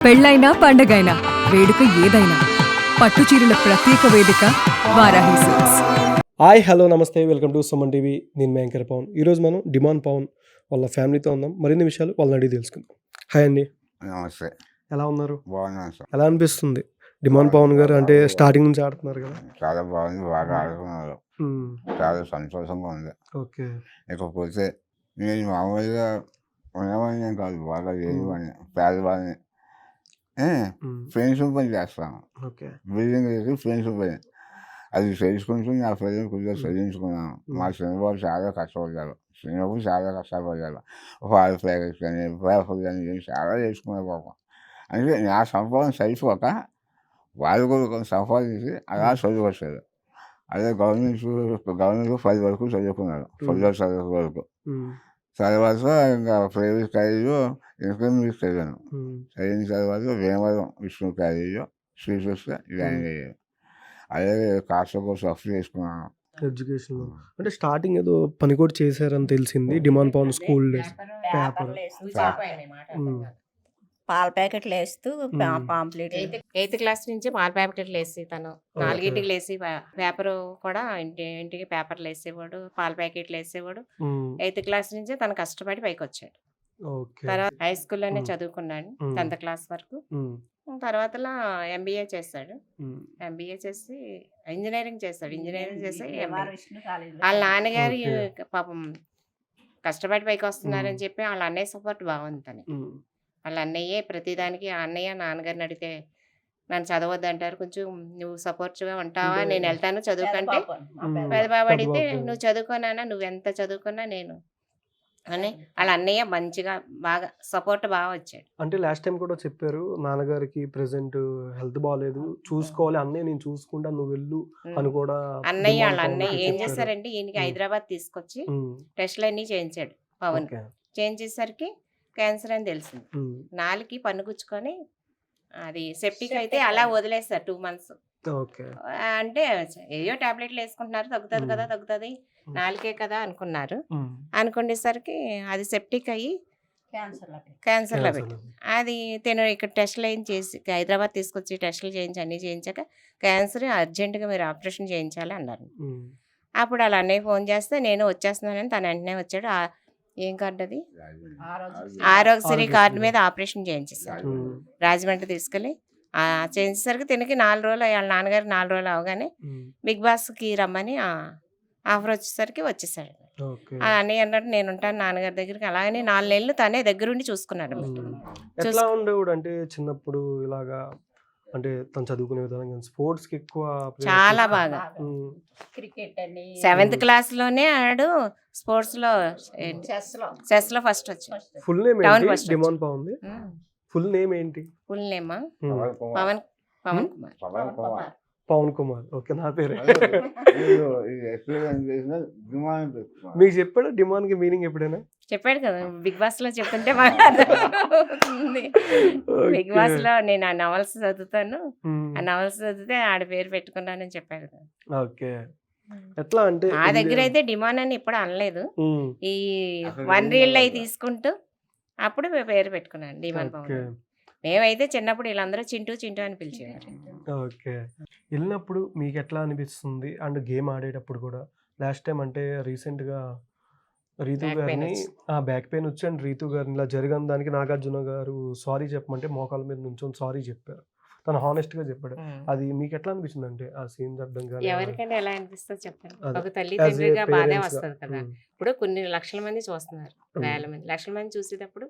పెళ్ళైనా పండగైనా వేడుక ఏదైనా పట్టు చీరల ప్రత్యేక వేదిక వారాహి సిల్క్స్. హాయ్ హలో నమస్తే వెల్కమ్ టు సుమన్ టీవీ. నేను మీ యాంకర్ పవన్. ఈరోజు మనం డిమాండ్ పవన్ వాళ్ళ ఫ్యామిలీతో ఉన్నాం. మరిన్ని విషయాలు వాళ్ళని అడిగి తెలుసుకుందాం. హాయ్ అండి, నమస్తే. ఎలా ఉన్నారు? బాగున్నాను సార్. ఎలా అనిపిస్తుంది డిమాండ్ పవన్ గారు అంటే స్టార్టింగ్ నుంచి ఆడుతున్నారు కదా? చాలా బాగుంది, బాగా ఆడుతున్నారు. చాలా సంతోషంగా ఉంది. ఓకే. ఇకపోతే నేను మామూలుగా ఉన్నవాడిని నేను కాదు, బాగా లేనివాడిని, పేదవాడిని. ఫ్రెండ్స్ పని చేస్తాను. ఓకే. బిల్డింగ్ చేసి ఫ్రెండ్స్ పని అది చేసుకుంటూ నా పిల్లలు కొద్దిగా చదివించుకున్నాను. మా చిన్నబాబు చాలా కష్టపడ్డారు. చిన్నప్పుడు చాలా కష్టపడ్డారు. పాల ప్యాకెట్స్ కానీ పేపర్ కానీ చాలా చేసుకున్నారు పాపం. అంటే నా సంపాదన సరిపోక వాళ్ళు కూడా కొంచెం సంపాదించి అలా చదువుకొచ్చారు. అదే గవర్నమెంట్ 10 వరకు చదువుకున్నారు, 10వ తరగతి వరకు. తర్వాత ఇంకా ప్రైవేట్ కాలేజీలో ఇంటర్మీడియట్ చదివాను. చదివిన తర్వాత భీమవరం విష్ణు కాలేజీలో సీట్ వస్తే జాయిన్ అయ్యాను. అలాగే కాస్త కోసం అప్లై చేసుకున్నాను. ఎడ్యుకేషన్ అంటే స్టార్టింగ్ ఏదో పని కూడా చేశారని తెలిసింది. Demand Pavan school days paper పాల ప్యాకెట్లు వేస్తూ పాంప్లెట్ 8th క్లాస్ నుంచి పాల ప్యాకెట్లు వేసి తను 4ంటికి లేసి పేపర్ కూడా ఇంటికి పేపర్లు వేసేవాడు, పాల ప్యాకెట్లు వేసేవాడు. 8th క్లాస్ నుంచే తను కష్టపడి పైకి వచ్చాడు. తర్వాత హై స్కూల్లోనే చదువుకున్నాడు 10th క్లాస్ వరకు. తర్వాత ఎంబీఏ చేశాడు. ఎంబీఏ చేసి ఇంజనీరింగ్ చేశాడు. ఇంజనీరింగ్ చేసి వాళ్ళ నాన్నగారి పాపం కష్టపడి పైకి వస్తున్నారని చెప్పి వాళ్ళ అన్నయ్య సపోర్ట్ బాగుంది తనకి. వాళ్ళ అన్నయ్యే ప్రతిదానికి ఆ అన్నయ్య నాన్నగారిని అడిగితే నన్ను చదవద్దు అంటారు, కొంచెం నువ్వు సపోర్ట్గా ఉంటావా, నేను వెళ్తాను చదువుకంటే. పెద్ద బాబు అడిగితే నువ్వు చదువుకోనా, నువ్వు ఎంత చదువుకున్నా నేను అని వాళ్ళ అన్నయ్య మంచిగా బాగా సపోర్ట్ బాగా వచ్చాడు. అంటే లాస్ట్ టైం కూడా చెప్పారు నాన్నగారికి ప్రెసెంట్ హెల్త్ బాగాలేదు, చూసుకోవాలి అన్నయ్య, నేను చూసుకుంటా నువ్వు వెళ్ళు అని కూడా. అన్నయ్య వాళ్ళ అన్నయ్య ఏం చేశారంటే ఈయనకి హైదరాబాద్ తీసుకొచ్చి టెస్ట్లు అన్నీ చేయించాడు పవన్. చేయించేసరికి క్యాన్సర్ అని తెలిసింది. 4కి పన్నుగుచ్చుకొని అది సెప్టిక్ అయితే అలా వదిలేస్తారు 2 months. అంటే ఏయో టాబ్లెట్లు వేసుకుంటున్నారు, తగ్గుతుంది కదా తగ్గుతుంది, 4కే కదా అనుకున్నారు. అనుకునేసరికి అది సెప్టిక్ అయ్యి క్యాన్సర్లో పెట్టి అది తిను ఇక్కడ టెస్ట్లు ఏం చేసి హైదరాబాద్ తీసుకొచ్చి టెస్టులు చేయించి అన్నీ చేయించాక క్యాన్సర్ అర్జెంటుగా మీరు ఆపరేషన్ చేయించాలి అన్నారు. అప్పుడు అలా అన్నయ్య ఫోన్ చేస్తే నేను వచ్చేస్తున్నానని తను వెంటనే వచ్చాడు. ఏం కార్డు అది, ఆరోగ్యశ్రీ కార్డు మీద ఆపరేషన్ చేయించేసారు. రాజమండ్రి తీసుకెళ్ళి చేయించేసరికి తినకి 4 రోజులు, వాళ్ళ నాన్నగారు 4 రోజులు అవగానే బిగ్ బాస్కి రమ్మని ఆఫర్ వచ్చేసరికి వచ్చేసాడు. అన్నయ్య అన్నట్టు నేను ఉంటాను నాన్నగారి దగ్గరికి. అలాగని 4 నెలలు తనే దగ్గరుండి చూసుకున్నాడు. ఎట్లా ఉండేవాడు అంటే చిన్నప్పుడు ఇలాగా, అంటే తను చదువుకునే విధానం స్పోర్ట్స్ కి ఎక్కువ చాలా బాగా. క్రికెట్ అని 7th క్లాస్లోనే ఆడు స్పోర్ట్స్ లో చెస్ లో ఫస్ట్ వచ్చాడు. ఫుల్ నేమ్ టౌన్ ఏంటి first demand Pavan? Full name ఏంటి? ఫుల్ నేమా పవన్ పవన్ కుమార్. కుమార్. పవన్ కుమార్. ఓకే, నా పేరు. చేసిన డిమాండ్ మీకు చెప్పాడు డిమాండ్ కి మీనింగ్ ఎప్పుడైనా? చెప్పాడు కదా బిగ్ బాస్ లో చెప్తుంటే బిగ్ బాస్ లో నేను ఆ నవల్స్ చదువుతాను, ఆ నవల్స్ చదివితే ఆడ పేరు పెట్టుకున్నానని చెప్పాడు కదా. ఓకే. ఎట్లా అంటే నా దగ్గర అయితే డిమాండ్ అని ఇప్పుడు అనలేదు. ఈ 1 reel అవి తీసుకుంటూ అప్పుడు పేరు పెట్టుకున్నాను డిమాండ్ పవన్. మేమైతే చిన్నప్పుడు వీళ్ళందరూ చింటూ చింటూ అని పిలిచేవారు. ఓకే. వెళ్ళినప్పుడు మీకు ఎట్లా అనిపిస్తుంది? అండ్ గేమ్ ఆడేటప్పుడు కూడా లాస్ట్ టైం అంటే రీసెంట్గా రీతు గారిని బ్యాక్ పెయిన్ వచ్చి అండ్ రీతు గారిని ఇలా జరిగిన దానికి నాగార్జున గారు సారీ చెప్పమంటే మోకాల మీద నుంచొని సారీ చెప్పారు. తను హానెస్ట్ గా చెప్పాడు. అది మీకు ఎట్లా అనిపించింది? అంటే ఆ సీన్ అర్థం కాదు ఎవరికైనా ఎలా అనిపిస్తుంది చెప్పండి. ఒక తల్లి తండ్రిగా బాధే వస్తుంది కదా. ఇప్పుడు కొన్ని లక్షల మంది చూస్తున్నారు, వేల మంది లక్షల మంది చూసేటప్పుడు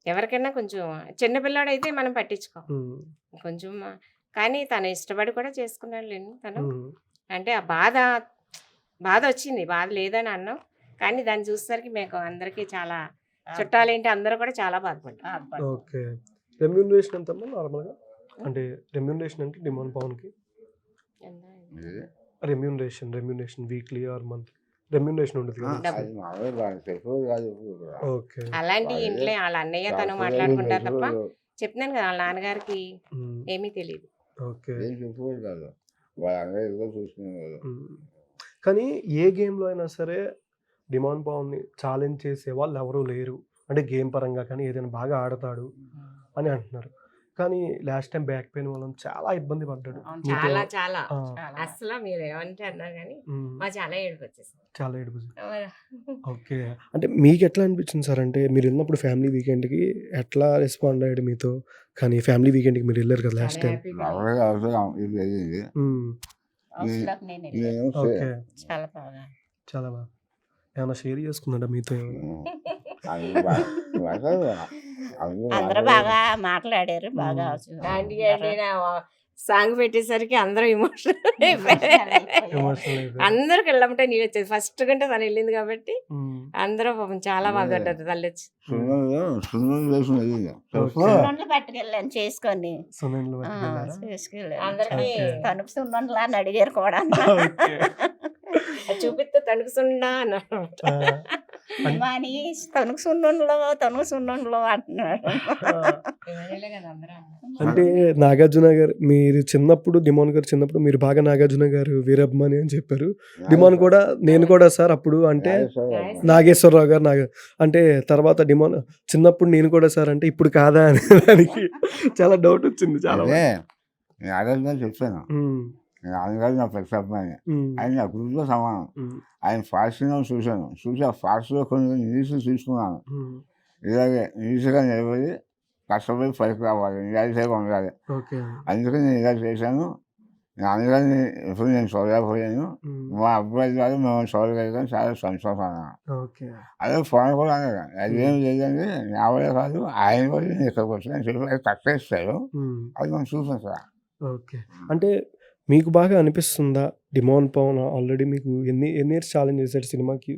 ఎవరికైనా కొంచెం చిన్నపిల్లాడు అయితే మనం పట్టించుకోం కొంచెం, కానీ తను ఇష్టపడి కూడా చేసుకున్నాడు లేండి తను. అంటే ఆ బాధ వచ్చింది, బాధ లేదని అన్నాం, కానీ దాన్ని చూసేసరికి మీకు అందరికీ చాలా చుట్టాలేంటి అందరూ కూడా చాలా బాధపడ్డారు. ఓకే. రెమ్యూనరేషన్ ఎంత నార్మల్గా? అంటే రెమ్యూనరేషన్ అంటే డిమాండ్ పవన్ కి remuneration weekly or month remuneration ఉండదు కదా? ఓకే. అలాంటి ఇంట్లో వాళ్ళ అన్నయ్య తను మాట్లాడుకుంటారు తప్ప చెప్తున్నాను కదా వాళ్ళ నాన్నగారికి ఏమీ తెలియదు. ఓకే. కానీ ఏ గేమ్ లో అయినా సరే డిమాండ్ పవన్ ని ఛాలెంజ్ చేసే వాళ్ళు ఎవరూ లేరు. అంటే గేమ్ పరంగా కానీ ఏదైనా బాగా ఆడతాడు అని అంటున్నారు. కానీ లాస్ట్ టైం బ్యాక్ పెయిన్ వల్ల చాలా ఇబ్బంది పడ్డాడు. అవును, మీతో చాలా చాలా ఆ, చాలా. అసలు మీరు ఏమంటే అన్నారు కానీ ఉమ్, మా చాలా ఏడుపు వచ్చేసింది. చాలా ఏడుపు. ఓకే. అంటే మీకు ఎట్లా అనిపించింది సార్? అంటే మీరు వెళ్ళినప్పుడు ఫ్యామిలీ వీకెండ్‌కి ఎట్లా రెస్పాండ్ అయ్యాడు మీతో? కానీ ఫ్యామిలీ వీకెండ్‌కి మీరు వెళ్ళారు కదా లాస్ట్ చాలా టైం. హ్యాపీగా మామూలుగా అవసరం ఇది జరిగింది. హౌస్లోకి నేను వెళ్ళాను. నేను ఓకే. చాలా బాగా. చాలా బాగా. ఏమన్నా షేర్ చేసుకున్నాడా మీతో ఏమన్నా? అది మాట్లాడు అందరూ బాగా మాట్లాడారు, బాగా దాండి సాంగ్ పెట్టేసరికి అందరూ ఎమోషనల్ ఎమోషనల్ అయిపోయారు. అందరికి వెళ్ళమంటే నీ వచ్చేది ఫస్ట్ కంటే తను వెళ్ళింది కాబట్టి ఉమ్, అందరూ పాపం చాలా బాధపడ్డారు తల్లి వచ్చి. సున్నం వేసుకుని వెళ్ళింది. ఓకే. సున్నుండలు పట్టుకెళ్ళాను చేసుకొని. సునీల్ పట్టుకెళ్ళారా? చేసుకెళ్ళాను. అందరికీ తణుకు సున్నుండలు అని అడిగారు కూడా. ఓకే. అది చూపిస్తే తణుకుసుండా అన్నారు. ఆ, అన్- అని తణుకు సున్నుండలు అంటున్నాడు. అంటే నాగార్జున గారు మీరు చిన్నప్పుడు డిమోన్ గారు చిన్నప్పుడు మీరు బాగా నాగార్జున గారు వీరభిమాని అని చెప్పారు. డిమోన్ కూడా నేను కూడా సార్ అప్పుడు అంటే నాగేశ్వరరావు గారు అంటే తర్వాత డిమోన్ చిన్నప్పుడు నేను కూడా సార్ అంటే ఇప్పుడు కాదా అనే దానికి చాలా డౌట్ వచ్చింది చాలా. అదే నేను ఆరోగ్యంగా చెప్పాను. ఉమ్, నాన్నగారు నా పెద్ద అబ్బాయి, ఉమ్, ఆయన నా గురువుతో సమానం. ఉమ్, ఆయన ఫాస్ట్గా చూసి ఆ ఫాస్ట్లో కొన్ని న్యూస్లు తీసుకున్నాను. ఉమ్, ఇలాగే న్యూస్గా నిలబడి కష్టపడి పైకి రావాలి, నిరాశగా ఉండాలి. ఓకే. అందుకని నేను ఇలా చేశాను. నాన్నగారిని ఎప్పుడు నేను చూడలేకపోయాను. ఉమ్, మా అబ్బాయి ద్వారా మేము చూడగలిగాం, చాలా సంతోషం. ఓకే. అదే ఫోన్ కూడా అన్నారు, అదేం లేదండి నా వల్ల కాదు, ఆయన కూడా నేను ఇక్కడికి వచ్చాను చెప్పి అది కట్టేస్తాడు, ఉమ్, అది మనం చూపించాలి. ఓకే. అంటే మీకు బాగా అనిపిస్తుందా డిమోన్ పవన్ ఆల్రెడీ మీకు ఎన్ని ఇయర్స్ ఛాలెంజ్ చేశాడు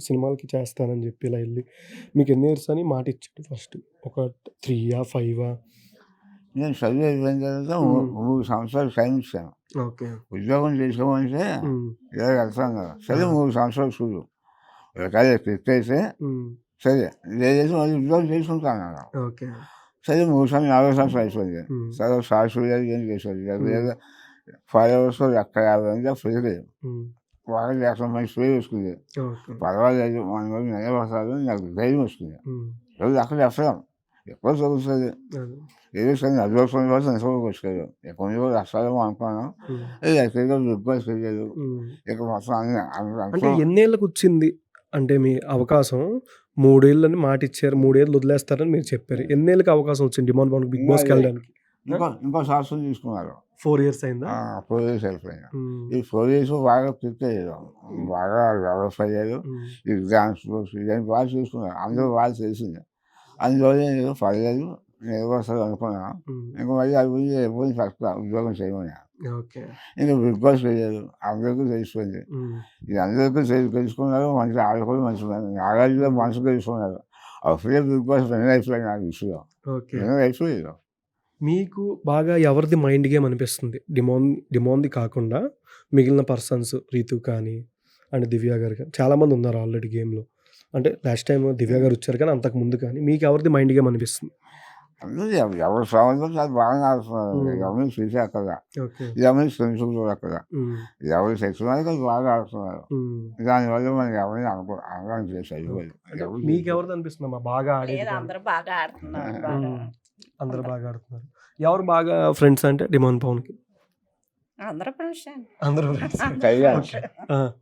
సినిమాలకి చేస్తానని చెప్పి ఇలా వెళ్ళి మీకు ఎన్ని ఇయర్స్ అని మాట ఇచ్చాడు? ఫస్ట్ ఒక 3 5? నేను చదువు అయిపోయిన తర్వాత 3 సంవత్సరాలు టైం ఇచ్చాను. ఓకే. ఉద్యోగం చేసుకోమంటే ఉమ్, ఇలా వెళ్తాను కదా, సరే 3 సంవత్సరాలు చూడు, ఒకవేళ క్లిక్ అయితే ఉమ్, సరే, లేదైతే మళ్ళీ ఉద్యోగం చేసుకుంటాను అన్నాను. ఓకే. సరే 3 సంవత్సరాలు 4 సంవత్సరాలు అయిపోయింది. ఉమ్, సరే సాక్షులు ఏం చేసేది లేదా ఫాలోవర్స్ ఎక్కడ 50 మంది ఫ్రీగా ఉమ్, వాళ్ళు 100 మంది ఫ్రీ వస్తుంది, ఓకే. పర్వాలేదు మన రోజు నిలబడతారు, నాకు ధైర్యం వస్తుంది. ఉమ్, రోజు అక్కడ చెప్పడం ఎక్కువ చదువుతుంది, అదే. ఏదో సరే అదృష్టం రోజు ఎంతవరకు వచ్చేది, కొన్ని రోజులు వస్తారేమో అనుకున్నాను. ఉమ్, ఎక్కడికి రిక్వెస్ట్ చేయలేదు. ఉమ్. ఇక మొత్తం అంటే ఎన్నేళ్ళకి వచ్చింది అంటే మీ అవకాశం? 3 ఏళ్ళని మాట ఇచ్చారు, 3 ఏళ్ళు వదిలేస్తారని మీరు చెప్పారు. ఎన్నేళ్ళకి అవకాశం వచ్చింది డిమోన్ పవన్ బిగ్ బాస్కి వెళ్ళడానికి? ఇంకో సంవత్సరం తీసుకున్నారు. 4 ఇయర్స్ అయిందా? 4 years అయిపోయింది. ఉమ్, ఈ 4 years బాగా క్లిక్ అయ్యారు, బాగా డెవలప్ అయ్యారు. ఉమ్, ఎగ్జామ్స్ ఇవన్నీ బాగా చూసుకున్నారు, అందరూ బాగా తెలిసింది. అందువల్ల నేను పర్లేదు నిలబడతారు అనుకున్నాను. ఉమ్, ఇంకా మళ్ళీ అది గురించి ఎప్పుడు ఫస్ట్ ఉద్యోగం చేయమని ఓకే. ఇంకా బిగ్ బాస్ వెళ్ళారు, అందరికీ తెలిసిపోయింది. ఉమ్, ఇది అందరికీ తెలుసుకున్నారు, మంచి ఆడకూడ మంచి నాగార్జున మనసు తెలుసుకున్నారు. అప్పుడే బిగ్ బాస్ విన్నర్ అయిపోయింది నాకు విషయం, ఓకే. విన్నర్ అయిపోయారు. మీకు బాగా ఎవరిది మైండ్ గేమ్ అనిపిస్తుంది? డిమోన్ది కాకుండా మిగిలిన పర్సన్స్ రీతు కానీ అండ్ దివ్య గారు కానీ చాలామంది ఉన్నారు ఆల్రెడీ గేమ్లో. అంటే లాస్ట్ టైం దివ్య గారు వచ్చారు కానీ అంతకు ముందు కానీ మీకు ఎవరిది మైండ్ గేమ్ అనిపిస్తుంది? అందరూ ఎవరు సంవత్సరం చాలా బాగా ఆడుతున్నారు. ఎవరిని చూసి అక్కడ, ఓకే. ఎవరిని ఫ్రెండ్స్ అక్కడ, ఉమ్, ఎవరు సెక్షన్ బాగా ఆడుతున్నారు. ఉమ్. దానివల్ల మనం ఎవరిని అనగానే చేసి అంటే మీకు ఎవరిది అనిపిస్తుందమ్మా బాగా ఆడేది? లేదు, కానీ? అందరూ బాగా ఆడుతున్నారు, బాగా. ఉమ్, అందరు బాగా ఆడుతున్నారు. ఎవరు బాగా ఫ్రెండ్స్ అంటే డిమోన్ పవన్కి? అందరూ ఫ్రెండ్స్. అందరూ ఫ్రెండ్స్.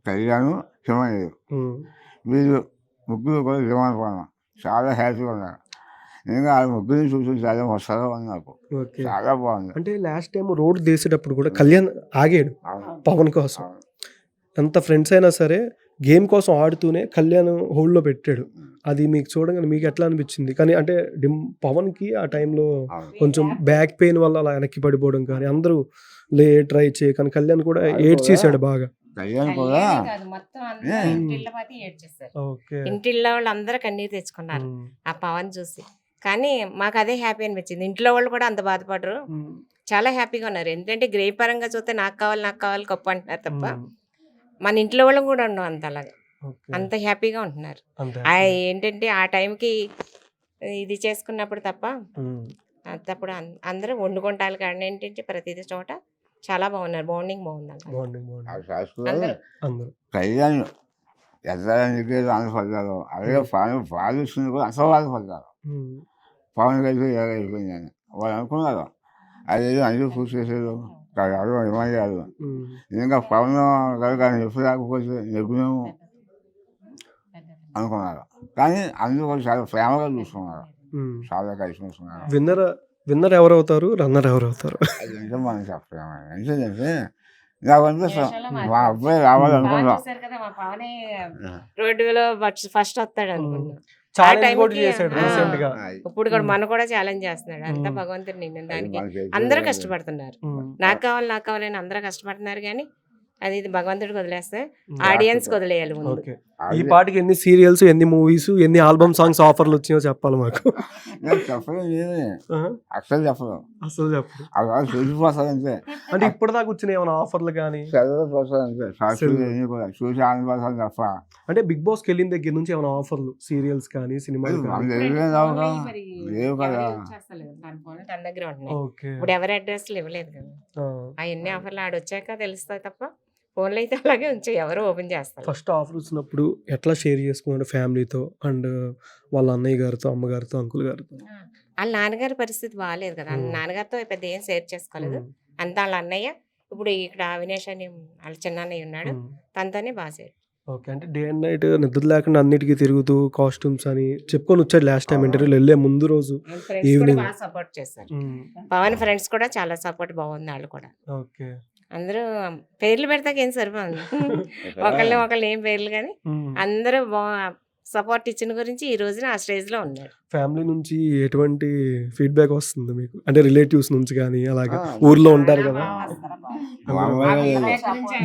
కళ్యాణ్ హిమయ్య వీళ్ళు ముగ్గురు కూడా విమానపడడం చాలా హ్యాపీగా ఉన్నారు. ఇంకా ఆ ముగ్గురిని చూసి చాలా వస్తారో ఉంది నాకు, ఓకే. చాలా బాగుంది. అంటే లాస్ట్ టైం రోడ్ తీసేటప్పుడు కూడా కళ్యాణ్ ఆగాడు పవన్ కోసం. ఎంత ఫ్రెండ్స్ అయినా సరే గేమ్ కోసం ఆడుతూనే కళ్యాణ్ హోల్డ్లో పెట్టాడు. అది మీకు చూడగానే మీకు ఎట్లా అనిపించింది? కానీ అంటే పవన్కి ఆ టైంలో కొంచెం బ్యాక్ పెయిన్ వల్ల అలా వెనక్కి పడిపోవడం కానీ అందరూ ట్రై చేయ కానీ కళ్యాణ్ కూడా ఏడ్చేసాడు బాగా. కళ్యాణ్ కూడా మొత్తం అందరూ ఇంటిళ్ళ పాతి ఏడ్చేస్తారు. ఓకే. ఇంటిళ్ళ వాళ్ళు అందరూ కన్నీరు తెచ్చుకున్నారు ఆ పవన్ చూసి. కానీ మాకు అదే హ్యాపీ అనిపించింది. ఇంట్లో వాళ్ళు కూడా అంత బాధపడరు, చాలా హ్యాపీగా ఉన్నారు. ఎందుకంటే గ్రే పరంగా చూస్తే నాకు కావాలి గొప్ప అంటున్నారు తప్ప మన ఇంట్లో వాళ్ళం కూడా ఉన్నాం అంత అలాగా, అంత హ్యాపీగా ఉంటున్నారు. ఏంటంటే ఆ టైంకి ఇది చేసుకున్నప్పుడు తప్ప అంతప్పుడు అందరూ వండుకుంటారు కానీ ఏంటంటే ప్రతిదీ చోట చాలా బాగున్నారు, బాండింగ్ బాగుంది. కళ్యాణ్ ఎద్దడానికి ఆనందపడ్డారు, అలాగే బాధిస్తుంది కూడా అసలు బాధపడ్డారు. పవన్ కలిసి అయిపోయిందని వాళ్ళు అనుకున్నారు. అదేదో అందరూ పూర్తి చేశారు ఎవరు ఇవ్వలేదు. ఉమ్, ఇంకా పవన్ గారు కానీ ఎప్పుడు రాకపోతే నెగ్గునేమో అనుకున్నారు. కానీ అందరూ కూడా చాలా ప్రేమగా చూసుకున్నారు, ఉమ్. చాలా కలిసి చూసుకున్నారు. విన్నర్ ఎవరు అవుతారు, రన్నర్ ఎవరు అవుతారు? అది అంటే మనం చెప్పలేము. ఎందుకంటే నాకు అనిపిస్తాం మా అబ్బాయి రావాలనుకుంటాం. చూసారు కదా మా పవనే రోడ్డులో ఫస్ట్ వస్తాడు అనుకున్నాం. ఛాలెంజ్ time కూడా కి, చేశాడు ఆ, రీసెంట్ గా. ఇప్పుడు కూడా మన కూడా ఛాలెంజ్ చేస్తున్నాడు. అంతా భగవంతుడు నిన్న దానికి అందరూ కష్టపడుతున్నారు. ఉమ్, నాకు కావాలని అందరూ కష్టపడుతున్నారు. కానీ అది ఇది భగవంతుడికి వదిలేస్తే ఆడియన్స్ వదిలేయాలి ముందు. ఓకే. ఈ పాటికి ఎన్ని సీరియల్స్, ఎన్ని మూవీస్, ఎన్ని ఆల్బమ్ సాంగ్స్ ఆఫర్లు వచ్చినాయో చెప్పాలి మాకు. నేను చెప్పలేదు, ఏమి అసలు చెప్పలేదు. అసలు చెప్పు. అలా చూసిపోతారంటే అంటే ఇప్పటిదాకా వచ్చిన ఏమైనా ఆఫర్లు కానీ, చదివిపోతారంటే సాక్షులు కూడా చూసి ఆనందపడతాను తప్ప అంటే బిగ్ బాస్కి వెళ్ళిన దగ్గర నుంచి ఏమైనా ఆఫర్లు, సీరియల్స్ కానీ, సినిమాలు కానీ? మనకు తెలియదు కదా, మరి లేవు కదా. ఎవరు use చేస్తలేరు. దాని ఫోన్లు తన దగ్గర ఉంటున్నాయి. ఓకే. ఇప్పుడు ఎవరి అడ్రస్లు ఇవ్వలేదు కదా. ఆ, అవన్నీ ఆఫర్లు ఆడొచ్చాక తెలుస్తాయి తప్ప ఫోన్లు అయితే అలాగే ఉంచాయి. ఎవరు ఓపెన్ చేస్తారు. ఫస్ట్ ఆఫర్ వచ్చినప్పుడు ఎట్లా షేర్ చేసుకున్నాడు ఫ్యామిలీతో అండ్ వాళ్ళ అన్నయ్య గారితో, అమ్మగారితో, అంకుల్ గారితో? వాళ్ళ నాన్నగారి పరిస్థితి బాగాలేదు కదా. నాన్నగారితో పెద్ద ఏం షేర్ చేసుకోలేదు. అంతా వాళ్ళ అన్నయ్య, ఇప్పుడు ఇక్కడ అవినేష్ అని వాళ్ళ చిన్న అన్నయ్య ఉన్నాడు, తనతోనే బాగా షేర్. ఓకే. అంటే డే అండ్ నైట్ నిద్ర లేకుండా అన్నిటికీ తిరుగుతూ కాస్ట్యూమ్స్ అని చెప్పుకొని వచ్చాడు లాస్ట్ టైం ఇంటర్వ్యూలో వెళ్ళే ముందు రోజు ఫ్రెండ్స్ కూడా ఈవినింగ్. బాగా సపోర్ట్ చేస్తారు. పవన్ ఫ్రెండ్స్ కూడా చాలా సపోర్ట్ బాగుంది. వాళ్ళు కూడా ఓకే. అందరూ పేర్లు పెడతాక ఏం సరిపోతుంది. ఒకళ్ళు ఏం పేర్లు కానీ అందరూ సపోర్ట్ ఇచ్చిన గురించి ఈ రోజున ఆ స్టేజ్ లో ఉన్నాడు. ఫ్యామిలీ నుంచి ఎటువంటి ఫీడ్బ్యాక్ వస్తుంది మీకు? అంటే రిలేటివ్స్ నుంచి కానీ అలాగే ఊర్లో ఉంటారు కదా,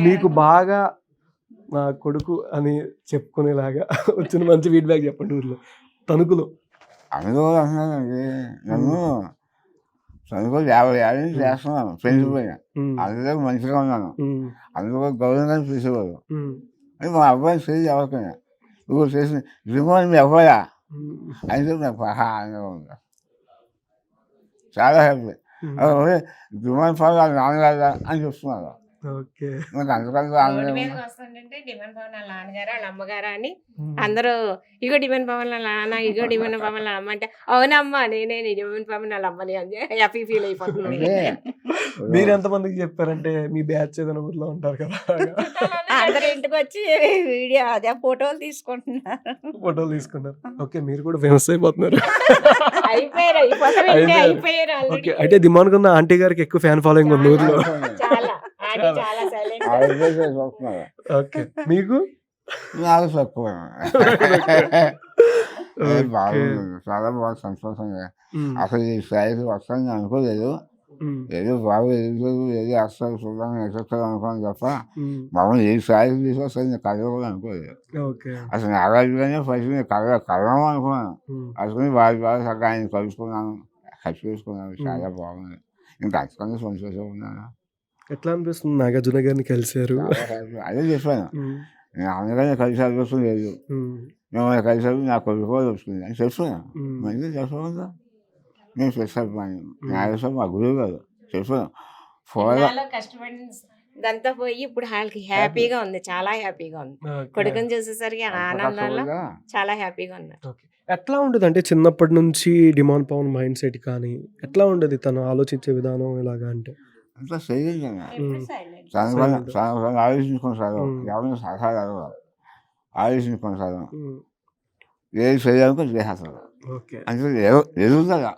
మీకు బాగా నా కొడుకు అని చెప్పుకునేలాగా వచ్చిన మంచి ఫీడ్బ్యాక్ చెప్పండి ఊర్లో, తణుకులో. అందరూ అంటున్నానండి నన్ను చదువుకో 50 ఏళ్ళ నుంచి చేస్తున్నాను ఫ్రెండ్స్ పైన. అందరూ మంచిగా ఉన్నాను, అందరూ గౌరవంగా పిలిచేవారు. అని మా అబ్బాయిని చేసి ఎవరికైనా నువ్వు చేసిన రిమోన్ మీ అబ్బాయా అని చెప్పి నాకు ఆనందంగా ఉంది, చాలా హ్యాపీ. రిమోన్ ఫాల్ వాళ్ళ నాన్నగారు అని చెప్తున్నారు. ఓకే. నాకు అందుకని రోడ్డు ఆనందం. మీదకి వస్తుంటే డిమాండ్ పవన్ వాళ్ళ నాన్నగారు వాళ్ళ అమ్మగారు అని అందరూ ఇగో డిమాండ్ పవన్ వాళ్ళ నాన్న, ఇగో డిమాండ్ పవన్ వాళ్ళ అమ్మ అంటే అవునమ్మా నేనే డిమాండ్ పవన్ వాళ్ళ అమ్మని అని హ్యాపీ ఫీల్ అయిపోతుంది. మీరు ఎంతమందికి చెప్పారంటే మీ బ్యాచ్ ఏదైనా ఊర్లో ఉంటారు కదా, అందరు ఇంటికి వచ్చి వీడియో అదే ఫోటోలు తీసుకుంటున్నారు. ఫోటోలు తీసుకున్నారు. ఓకే. మీరు కూడా ఫేమస్ అయిపోతున్నారు. అయిపోయారు అయిపోయారు ఓకే. already. అయితే దిమాన్ ఉన్న ఆంటీ గారికి ఎక్కువ ఫ్యాన్ ఫాలోయింగ్ ఉంది ఊర్లో. చాలా ఆంటీ చాలా సైలెంట్. చూస్తున్నారు ఓకే. మీకు? నాకు తక్కువ. ఓకే. బాగుంది, చాలా బాగా సంతోషంగా. అసలు ఈ స్థాయికి వస్తాను అనుకోలేదు. ఏదో బాగా ఎదుగుతుంది, ఏదో అస్సలు చూద్దాం ఎక్కడ అనుకోని తప్ప మమ్మల్ని ఏ స్థాయికి తీసుకొస్తుంది నేను కలవ కూడా అనుకోలేదు. ఓకే. అసలు నాగార్జునే ఫస్ట్ నేను కలవం అనుకున్నాను. అనుకుని బాగా చక్కగా ఆయన కలుసుకున్నాను, ఖర్చు చేసుకున్నాను, చాలా బాగుంది. ఇంకా అంతకన్నా సంతోషంగా ఉన్నాను. ఎట్లా అనిపిస్తుంది నాగార్జున గారిని కలిశారు? అదే చెప్పాను, నేను అందుకని కలిసి అదృష్టం లేదు, మిమ్మల్ని కలిసారు నా కొడుకు కూడా వస్తుంది అని చెప్తున్నాను. మంచిగా చెప్పకుండా నేను చెప్పాను, నాగేశ్వరం మా గురువు గారు చెప్పాను. ఇన్నాళ్ళు కష్టపడి ఇదంతా పోయి ఇప్పుడు వాళ్ళకి హ్యాపీగా ఉంది, చాలా హ్యాపీగా ఉంది. కొడుకుని చూసేసరికి ఆనందంలో చాలా హ్యాపీగా ఉన్నారు. ఓకే. ఎట్లా ఉండదు అంటే చిన్నప్పటి నుంచి డిమాండ్ పవన్ మైండ్ సెట్ కానీ ఎట్లా ఉండదు తను ఆలోచించే విధానం ఎలాగా అంటే? అంతా సైలెంట్గా Silent. చాలా ఆలోచించుకుంటారు, ఎవరైనా సలహాలు అడగరు, ఆలోచించుకుంటారు, ఏది చేయాలనుకో చేసేస్తారు. ఓకే. అంటే ఎదుగుతుందా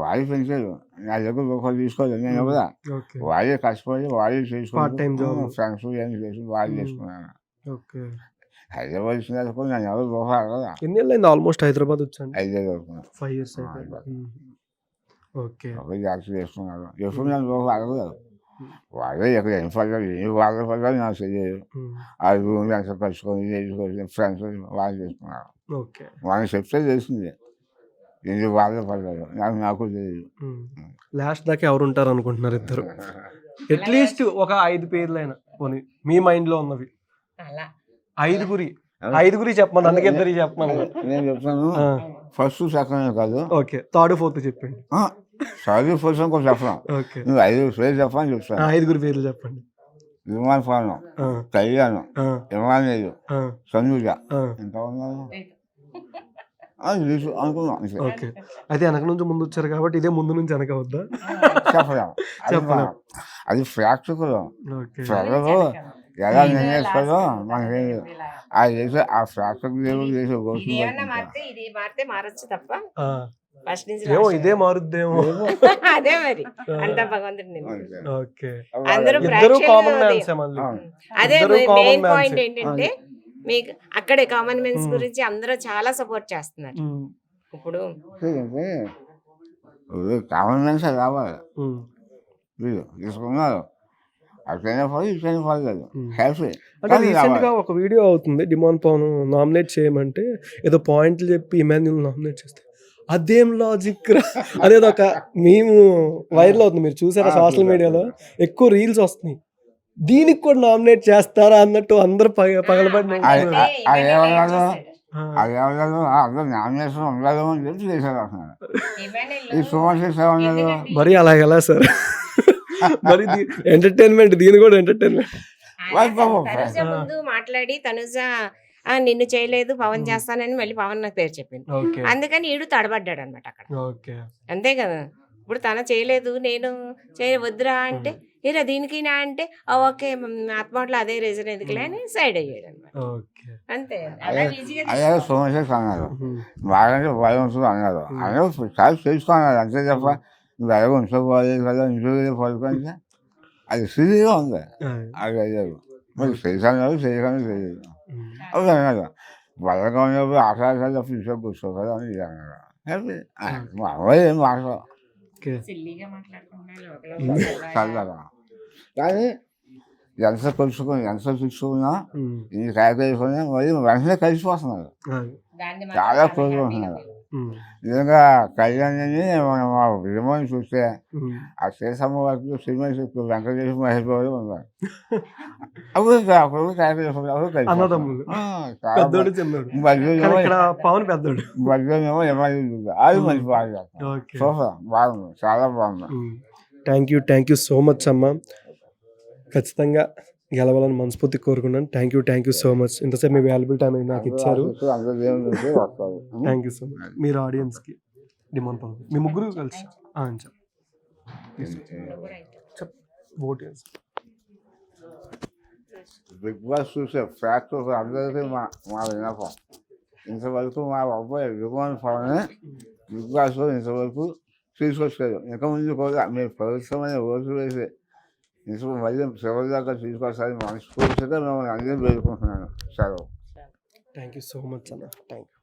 వాడి పెంచారు, నా దగ్గర రూపాయలు తీసుకోలేదు నేను కూడా. ఓకే. వాడే కష్టపడి వాడే Part time చేసుకుని job. ఫ్రెండ్స్ ఏమి చేసి వాడే చేసుకున్నాను. ఓకే. హైదరాబాద్ వచ్చిన తర్వాత నేను ఎవరు రూపాయలు కదా ఎన్ని ఏళ్ళైంది ఆల్మోస్ట్ హైదరాబాద్ వచ్చండి? 5 ఏళ్ళు అవుతున్నాను. 5 years అయిపోయింది. ఓకే. ఒక జాగ్రత్త చేసుకున్నారు, ఎప్పుడు నేను రూపాయలు అడగలేదు. వాళ్ళే ఎక్కడ ఏం పడ్డారు ఏం వాళ్ళ పడ్డారు నాకు తెలియదు. ఆ రూమ్ ఎంత కలుసుకొని చేసుకొని ఫ్రెండ్స్ వాళ్ళు చేసుకున్నారు. ఓకే. వాళ్ళని చెప్తే చేసింది, ఎందుకు వాళ్ళే పడ్డారు నాకు తెలియదు. లాస్ట్ దాకా ఎవరు ఉంటారు అనుకుంటున్నారు ఇద్దరు? అట్లీస్ట్ ఒక 5 పేర్లైనా పోనీ మీ మైండ్ లో ఉన్నవి. అలా 5గురి చెప్పమని, అందుకే ఇద్దరు చెప్పమని. నేను చెప్తాను, ఫస్ట్ సెకండ్ కాదు. ఓకే. థర్డ్ ఫోర్త్ చెప్పండి. చదువు ఫస్ట్ కూడా చెప్పను, ఓకే. నువ్వు 5 పేరు చెప్పని చెప్తాను. 5 పేర్లు చెప్పండి. విమాన పాలన, కళ్యాణం, ఇమానేయుడు, సంజుజ, ఎంత ఉన్నారు రిలీజ్ అనుకున్నాం అంతే. ఓకే. అయితే వెనక నుంచి ముందు వచ్చారు కాబట్టి ఇదే ముందు నుంచి వెనక వద్దా? చెప్పలేం. అది చెప్పలేం. అది ప్రేక్షకులు ఓకే. ప్రజలు ఎలా నిర్ణయిస్తారో మనకి అది చేసే ఆ ప్రేక్షకులు చేసే ఓట్లు ఇదేమన్నా మారితే ఇది మారితే మారచ్చు తప్ప ఆ, ఫస్ట్ నుంచి ఏమో రాశారు. ఇదే మారుద్దేమో. అదే మరి అంత భగవంతుడు నిర్ణయం. ఓకే. అందరూ ఇద్దరు ప్రేక్షకులు కామన్ అదే. మ్యాన్సే మళ్ళీ. అదే ఇద్దరు common మెయిన్ mans. పాయింట్ ఏంటంటే మీకు అక్కడే కామన్ మెన్స్ మ్మ్. గురించి అందరూ చాలా సపోర్ట్ చేస్తున్నారు. ఉమ్, ఇప్పుడు కామన్ మ్యాన్స్ రావాలి ఉమ్, వీళ్ళు తీసుకున్నారు అట్లయినా పని ఇట్లయినా పర్లేదు ఉమ్. హ్యాపీ అంటే రీసెంట్ గా ఒక వీడియో అవుతుంది డిమాండ్ పవన్ నామినేట్ చేయమంటే ఏదో పాయింట్లు చెప్పి ఇమాన్యుల్ నామినేట్ చేస్తే అదేం లాజిక్ రా, అదేదో ఒక మేము వైరల్ అవుతుంది, మీరు చూసారా సోషల్ మీడియాలో ఎక్కువ రీల్స్ వస్తున్నాయి, దీనికి కూడా నామినేట్ చేస్తారా అన్నట్టు అందరు పగలబడి నవ్వుతున్నారు. అది ఏమన్నారు అది ఏమన్నారు అందరూ నామినేషన్ ఉండదు అని చెప్పి చేశారు అంటున్నారు ఈ సుమన్ ఏమన్నారు మరి అలా ఎలా సార్? మరి ఎంటర్టైన్మెంట్, దీని కూడా ఎంటర్టైన్మెంట్. తనుజ ముందు మాట్లాడి తనుజ నిన్ను చేయలేదు పవన్ చేస్తానని మళ్ళీ పవన్ నాకు పేరు చెప్పింది. ఓకే. అందుకని ఈడు తడబడ్డాడు అనమాట అక్కడ. ఓకే. అంతే కదా, ఇప్పుడు తన చేయలేదు నేను వద్దురా అంటే ఏరా దీనికినా అంటే ఓకే ఆత్మట్లో అదే రీజన్ ఎందుకులే అని సైడ్ అయ్యాడు అనమాట. ఓకే. అంతే అలా ఈజీగా అదే సుమన్ అన్నారు బాగానే భయం ఉంటుంది అన్నారు అందరూ చాలా తెలుసుకున్నారు అంతే తప్ప నువ్వు ఎలాగో ఉంచుకోవాలి కదా ఇంట్లో పడుకుంటే అది సిరీగా ఉంది అది అయ్యారు మరి చేశాను చేయలేదు అవి అన్నారు బలంగా ఉన్నప్పుడు ఆశలు తప్ప ఇంట్లో కూర్చోవాలి అని ఇది అన్నారు హ్యాపీ మా అమ్మాయి ఏం మాట్లాడు ఓకే. సిల్లీగా మాట్లాడుకున్నా చల్లగా కానీ ఎంత తెలుసుకున్నా ఉమ్, ఈ కాయకొని మరి వెంటనే కలిసిపోతున్నారు ఆ, చాలా క్లోజ్ ఉంటున్నారు ఉమ్, నిజంగా కళ్యాణ్ని మనం మా విమోని చూస్తే ఉమ్. ఆ శేషమ్మ వరకు సినిమా వెంకటేశ్వర మహేష్ బాబు ఉన్నారు అప్పుడు అప్పుడు కలిసి అన్నదమ్ములు. పెద్దోడు చిన్నోడు కానీ మధ్యలో ఇక్కడ పవన్ పెద్దోడు. మధ్యలో ఎమ్మెల్యే అది మంచి బాగా చేస్తారు ఓకే. సోఫా బాగుంది చాలా బాగుంది థ్యాంక్ యూ సో మచ్ అమ్మ, ఖచ్చితంగా గెలవాలని మనస్ఫూర్తి కోరుకున్నాను. థ్యాంక్ యూ సో మచ్, ఇంతసేపు మీ వాల్యుబుల్ టైం నాకు ఇచ్చారు. అందరూ దేవుని చూసి వస్తారు థ్యాంక్ యూ సో మచ్. మీరు ఆడియన్స్కి డిమాండ్ పవన్ మీ ముగ్గురు కలిసి ఓట్ చేసి బిగ్ బాస్ చూసే ఫ్యాక్ట్ అందరికీ మా విన్నపం ఇంతవరకు మా అబ్బాయి విమాన్ పవన్ బిగ్ బాస్లో ఇంతవరకు తీసుకొచ్చారు ఇంకా ముందు కూడా మీరు పవిత్రమైన ఓట్లు వేసి ఇంత మళ్ళీ చివరి దాకా తీసుకొస్తారని మనస్ఫూర్తిగా మిమ్మల్ని అందరూ వేడుకుంటున్నాను సెలవు. థ్యాంక్ యూ సో మచ్ అన్న. Thank you.